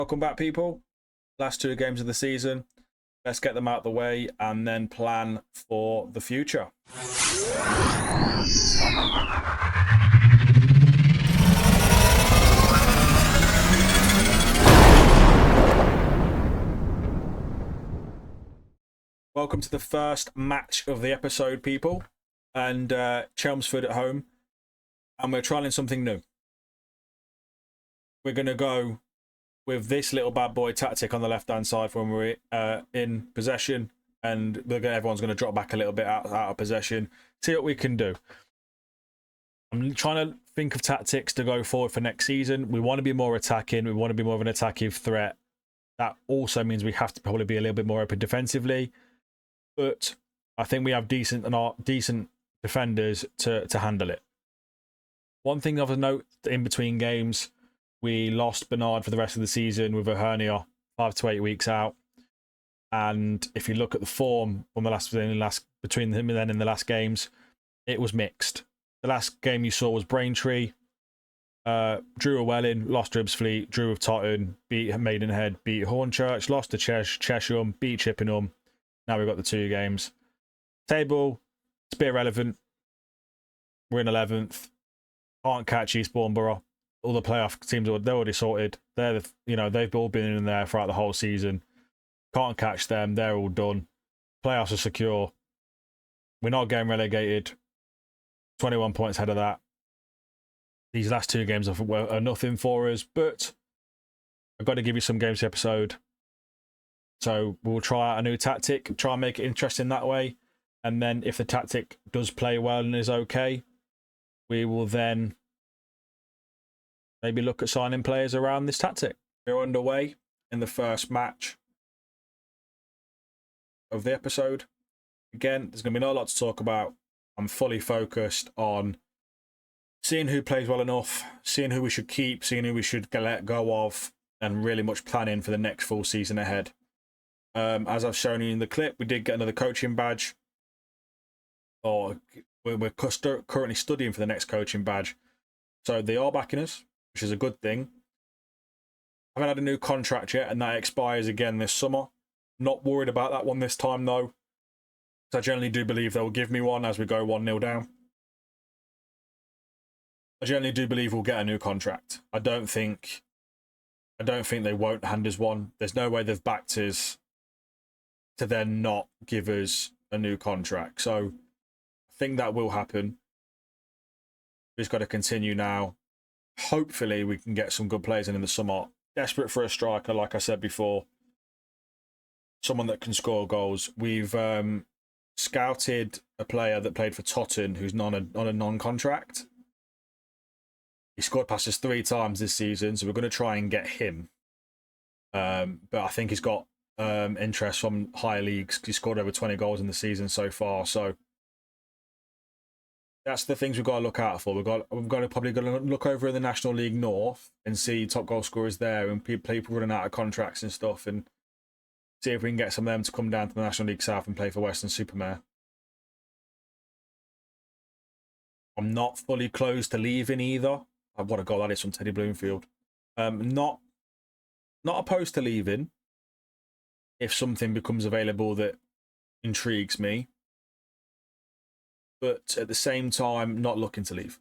Welcome back, people. Last two games of the season. Let's get them out of the way and then plan for the future. Welcome to the first match of the episode, people. And Chelmsford at home. And we're trying something new. We're going to go with this little bad boy tactic on the left-hand side when we're in possession, and everyone's going to drop back a little bit out of possession. See what we can do. I'm trying to think of tactics to go forward for next season. We want to be more attacking. We want to be more of an attacking threat. That also means we have to probably be a little bit more open defensively. But I think we have decent defenders to handle it. One thing of a note in between games, we lost Bernard for the rest of the season with a hernia, 5 to 8 weeks out. And if you look at the form from between him and then in the last games, it was mixed. The last game you saw was Braintree, drew a Welling, lost to Fleet, drew with Totton, beat Maidenhead, beat Hornchurch, lost to Chesham, beat Chippenham. Now we've got the 2 games. Table, it's a bit irrelevant. We're in 11th. Can't catch Eastbourne Borough. All the playoff teams they're already sorted. They've all been in there throughout the whole season. Can't catch them. They're all done. Playoffs are secure. We're not getting relegated. 21 points ahead of that. These last 2 games are nothing for us, but I've got to give you some games episode. So we'll try out a new tactic, try and make it interesting that way. And then if the tactic does play well and is okay, we will then maybe look at signing players around this tactic. We're underway in the first match of the episode. Again, there's going to be not a lot to talk about. I'm fully focused on seeing who plays well enough, seeing who we should keep, seeing who we should let go of, and really much planning for the next full season ahead. As I've shown you in the clip, we did get another coaching badge. Or we're currently studying for the next coaching badge. So they are backing us, which is a good thing. I haven't had a new contract yet, and that expires again this summer. Not worried about that one this time, though. I generally do believe they'll give me one as we go 1-0 down. I generally do believe we'll get a new contract. I don't think they won't hand us one. There's no way they've backed us to then not give us a new contract. So I think that will happen. We've just got to continue now. Hopefully we can get some good players in the summer. Desperate for a striker, like I said before. Someone that can score goals. We've scouted a player that played for Totton who's on a non-contract. He scored past us 3 times this season, so we're going to try and get him. But I think he's got interest from higher leagues. He's scored over 20 goals in the season so far. So that's the things we've got to look out for. We've got to probably look over in the National League North and see top goal scorers there and people running out of contracts and stuff, and see if we can get some of them to come down to the National League South and play for Weston Supermare. I'm not fully closed to leaving either. What a goal that is from Teddy Bloomfield. Not opposed to leaving if something becomes available that intrigues me. But at the same time, not looking to leave.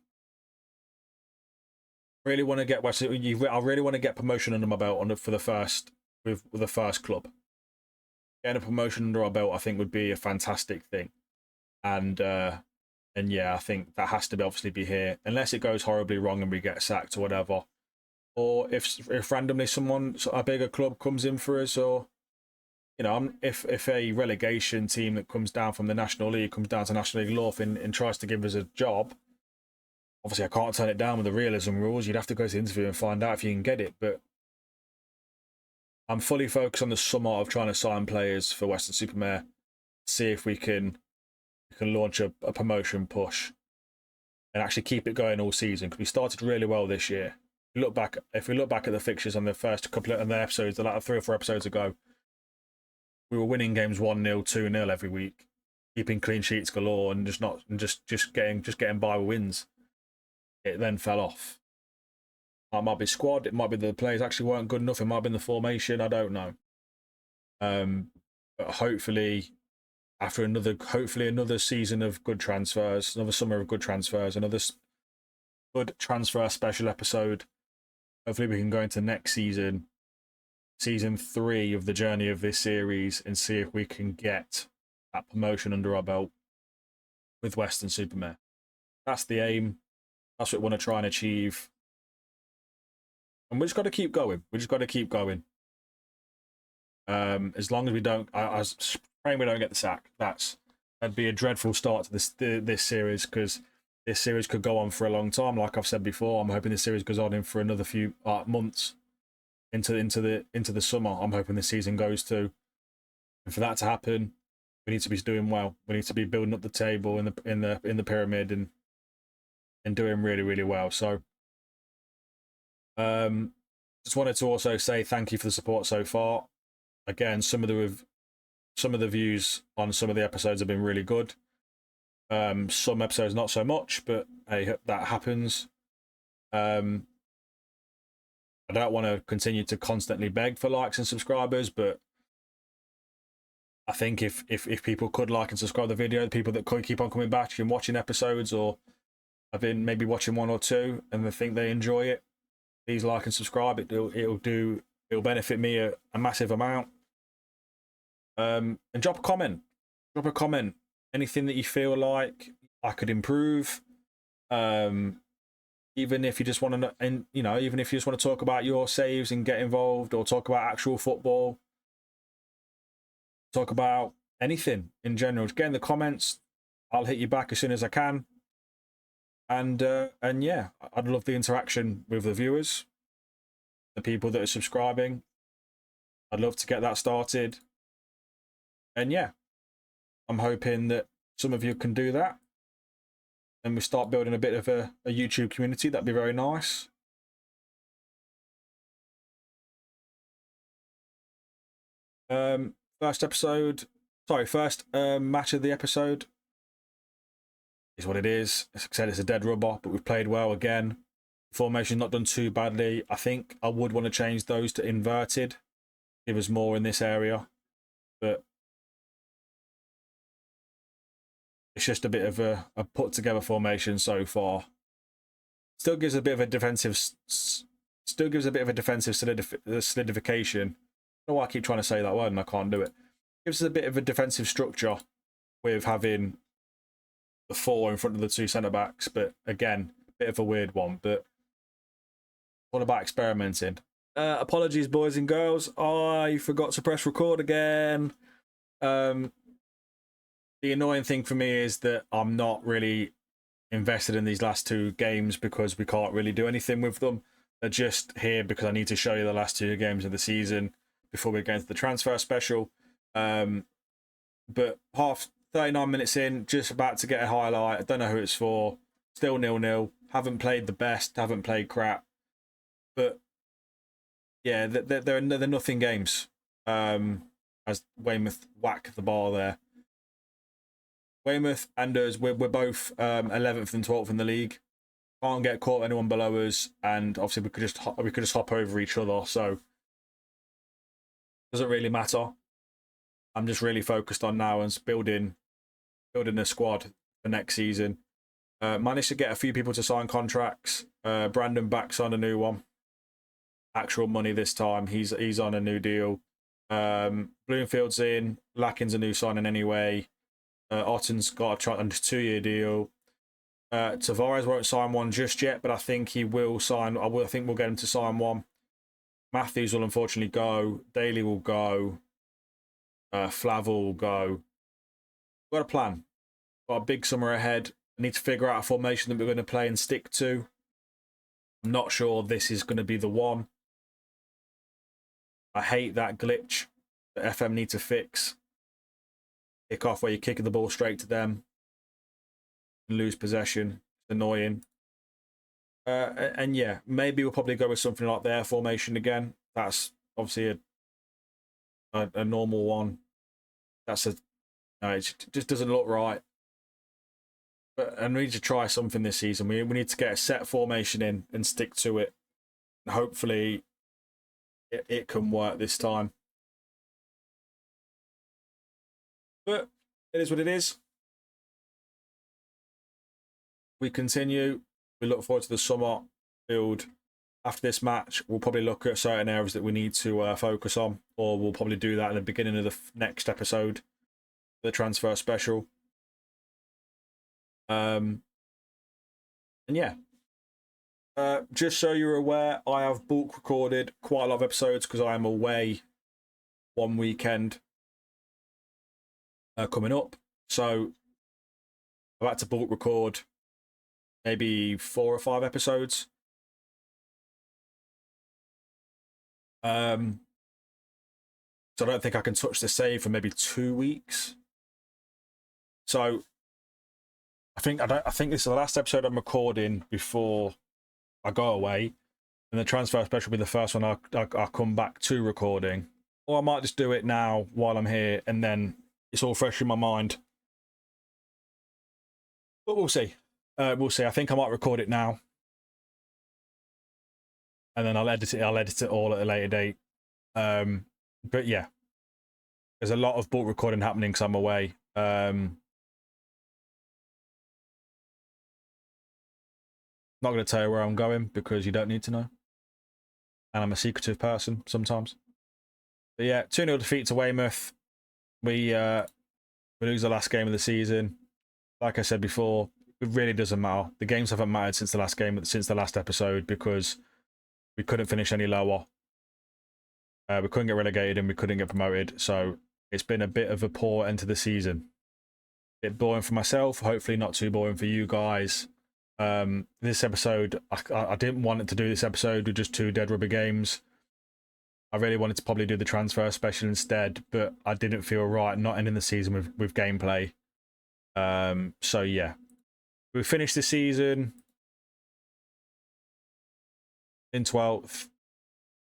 Really want to get Weston. I really want to get promotion under my belt with the first club. Getting a promotion under our belt, I think, would be a fantastic thing. And yeah, I think that has to obviously be here, unless it goes horribly wrong and we get sacked or whatever. Or if randomly a bigger club comes in for us, or if a relegation team that comes down from the National League comes down to National League North and tries to give us a job, obviously I can't turn it down with the realism rules. You'd have to go to the interview and find out if you can get it. But I'm fully focused on the summer of trying to sign players for Weston Supermare, see if we can launch a promotion push and actually keep it going all season, because we started really well this year. If we look back at the fixtures on the first couple of episodes, like 3 or 4 episodes ago, we were winning games 1-0, 2-0 every week, keeping clean sheets galore, and just getting by with wins. It then fell off. It might be squad. It might be the players actually weren't good enough. It might have been the formation. I don't know. But hopefully, after another season of good transfers, another summer of good transfers, another good transfer special episode. Hopefully, we can go into next season, season 3 of the journey of this series, and see if we can get that promotion under our belt with Weston Super Mare. That's the aim. That's what we want to try and achieve. And we just got to keep going. We just got to keep going. As long as we don't, I was praying we don't get the sack. That'd be a dreadful start to this series, because this series could go on for a long time. Like I've said before, I'm hoping this series goes on in for another few months into the summer. I'm hoping this season goes to, and for that to happen, we need to be doing well. We need to be building up the table in the pyramid and doing really, really well. So, just wanted to also say thank you for the support so far. Again, some of the views on some of the episodes have been really good. Some episodes not so much, but hey, that happens. I don't want to continue to constantly beg for likes and subscribers, but I think if people could like and subscribe to the video, the people that could keep on coming back and watching episodes, or have been maybe watching 1 or 2 and they think they enjoy it, please like and subscribe. It'll benefit me a massive amount. And drop a comment. Anything that you feel like I could improve. Even if you just want to, and even if you just want to talk about your saves and get involved, or talk about actual football, talk about anything in general, just get in the comments. I'll hit you back as soon as I can. And yeah, I'd love the interaction with the viewers, the people that are subscribing. I'd love to get that started. And yeah, I'm hoping that some of you can do that, and we start building a bit of a YouTube community. That'd be very nice. First match of the episode is what it is. As I said, it's a dead rubber, but we've played well again. Formation's not done too badly. I think I would want to change those to inverted, give us more in this area, but it's just a bit of a put together formation so far. Still gives a bit of a defensive solidification. I don't know why I keep trying to say that word and I can't do it. Gives us a bit of a defensive structure with having the 4 in front of the 2 centre backs, but again, a bit of a weird one. But what about experimenting? Apologies, boys and girls. I forgot to press record again. The annoying thing for me is that I'm not really invested in these last 2 games because we can't really do anything with them. They're just here because I need to show you the last 2 games of the season before we go into the transfer special. But 39 minutes in, just about to get a highlight. I don't know who it's for. Still 0-0. Haven't played the best. Haven't played crap. But yeah, they're nothing games. As Weymouth whack the bar there. Weymouth and us, we're both 11th and 12th in the league. Can't get caught anyone below us, and obviously we could just hop over each other. So doesn't really matter. I'm just really focused on now and building a squad for next season. Managed to get a few people to sign contracts. Brandon back signed a new one. Actual money this time. He's on a new deal. Bloomfield's in. Lacking's a new signing anyway. Otten's got a 2-year deal. Tavares won't sign one just yet, but I think he will sign. I think we'll get him to sign one. Matthews will unfortunately go. Daly will go. Flavel will go. We've got a plan. Got a big summer ahead. I need to figure out a formation that we're going to play and stick to. I'm not sure this is going to be the one. I hate that glitch that FM need to fix. Kick off where you're kicking the ball straight to them and lose possession. It's annoying. And yeah, maybe we'll probably go with something like their formation again. That's obviously a normal one. It just doesn't look right. But I need to try something this season. We need to get a set formation in and stick to it. Hopefully it can work this time. But it is what it is. We continue. We look forward to the summer build. After this match, we'll probably look at certain areas that we need to focus on, or we'll probably do that in the beginning of the next episode, the transfer special. And yeah, just so you're aware, I have bulk recorded quite a lot of episodes because I am away one weekend coming up. So I've had to bulk record maybe 4 or 5 episodes. So I don't think I can touch the save for maybe 2 weeks. So I think this is the last episode I'm recording before I go away, and the transfer special will be the first one I'll come back to recording. Or I might just do it now while I'm here, and then it's all fresh in my mind. But we'll see. We'll see. I think I might record it now, and then I'll edit it. I'll edit it all at a later date. But yeah, there's a lot of bulk recording happening because I'm away. Not going to tell you where I'm going because you don't need to know. And I'm a secretive person sometimes. But yeah, 2-0 defeat to Weymouth. We lose the last game of the season. Like I said before, it really doesn't matter. The games haven't mattered since the last episode because we couldn't finish any lower. We couldn't get relegated and we couldn't get promoted. So it's been a bit of a poor end to the season. A bit boring for myself. Hopefully not too boring for you guys. This episode, I didn't want it to do this episode with just 2 dead rubber games. I really wanted to probably do the transfer special instead, but I didn't feel right not ending the season with gameplay. So yeah, we finished the season in 12th,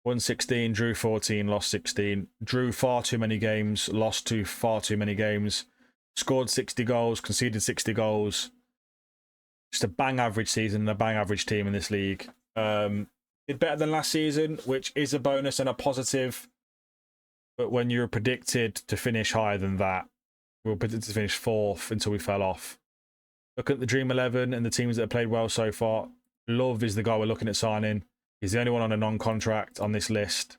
won 16, drew 14, lost 16, drew far too many games, lost to far too many games, scored 60 goals, conceded 60 goals. Just a bang average season and a bang average team in this league. Did better than last season, which is a bonus and a positive. But when you're predicted to finish higher than that, we were predicted to finish 4th until we fell off. Look at the Dream 11 and the teams that have played well so far. Love is the guy we're looking at signing. He's the only one on a non-contract on this list.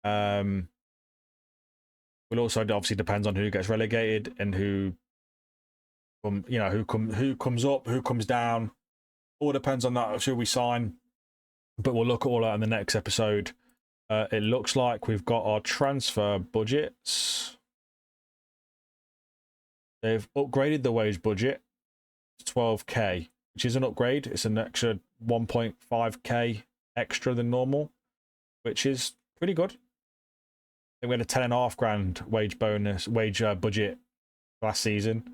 Will also obviously depends on who gets relegated and who comes up, who comes down. All depends on that, who we sign. But we'll look at all that in the next episode. It looks like we've got our transfer budgets. They've upgraded the wage budget to 12k, which is an upgrade. It's an extra 1.5k extra than normal, which is pretty good. I think we had a 10.5 grand wage budget last season.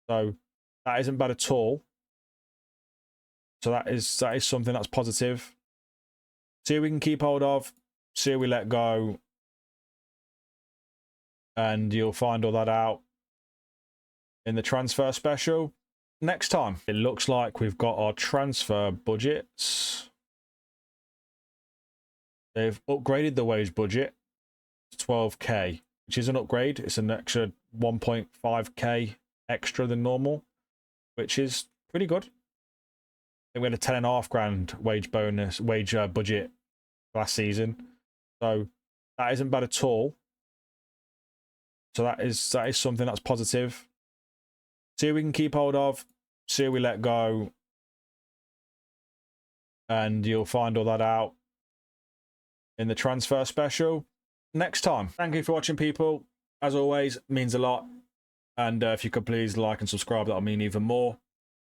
So that isn't bad at all. So that is something that's positive. See who we can keep hold of, see who we let go, and you'll find all that out in the transfer special next time. It looks like we've got our transfer budgets. They've upgraded the wage budget to 12k, which is an upgrade. It's an extra 1.5k extra than normal, which is pretty good. I think we had a 10.5 grand wage budget last season. So that isn't bad at all. So that is something that's positive. See who we can keep hold of, see who we let go, and you'll find all that out in the transfer special next time. Thank you for watching, people. As always, it means a lot. And if you could please like and subscribe, that'll mean even more.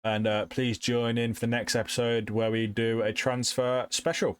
And please join in for the next episode where we do a transfer special.